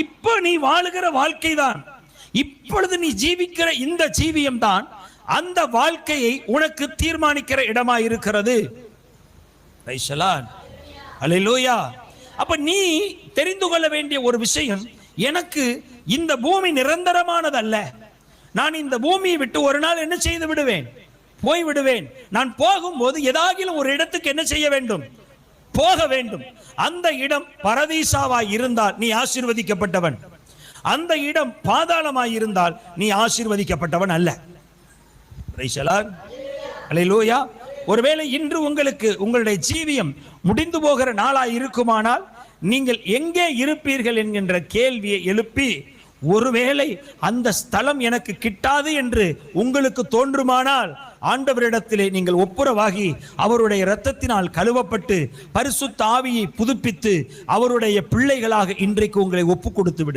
இப்ப நீ வாழுகிற வாழ்க்கை தான், இப்பொழுது நீ ஜீவிக்கிற இந்த ஜீவியம் தான் அந்த வாழ்க்கையை உனக்கு தீர்மானிக்கிற இடமா இருக்கிறது. அல்லேலூயா. அப்ப நீ தெரிந்து கொள்ள வேண்டிய ஒரு விஷயம், எனக்கு இந்த பூமி நிரந்தரமானது அல்ல. நான் இந்த பூமியை விட்டு ஒரு நாள் என்ன செய்து விடுவேன், போய் விடுவேன். நான் போகும்போது ஏதாகிலும் ஒரு இடத்துக்கு என்ன செய்ய வேண்டும், போக வேண்டும். அந்த இடம் பரதீசாவாய் இருந்தால் நீ ஆசீர்வதிக்கப்பட்டவன், அந்த இடம் பாதாளமாய் இருந்தால் நீ ஆசீர்வதிக்கப்பட்டவன் அல்ல. அல்லேலூயா. ஒருவேளை இன்று உங்களுக்கு உங்களுடைய ஜீவியம் முடிந்து போகிற நாளாய் இருக்குமானால் நீங்கள் எங்கே இருப்பீர்கள் என்கின்ற கேள்வியை எழுப்பி, ஒருவேளை அந்த ஸ்தலம் எனக்கு கிட்டாது என்று உங்களுக்கு தோன்றுமானால் ஆண்டவரிடத்திலே நீங்கள் ஒப்புரவாகி அவருடைய இரத்தத்தினால் கழுவப்பட்டு பரிசுத்த ஆவியை புதுப்பித்து அவருடைய பிள்ளைகளாக இன்றைக்கு உங்களை ஒப்பு கொடுத்து விடு.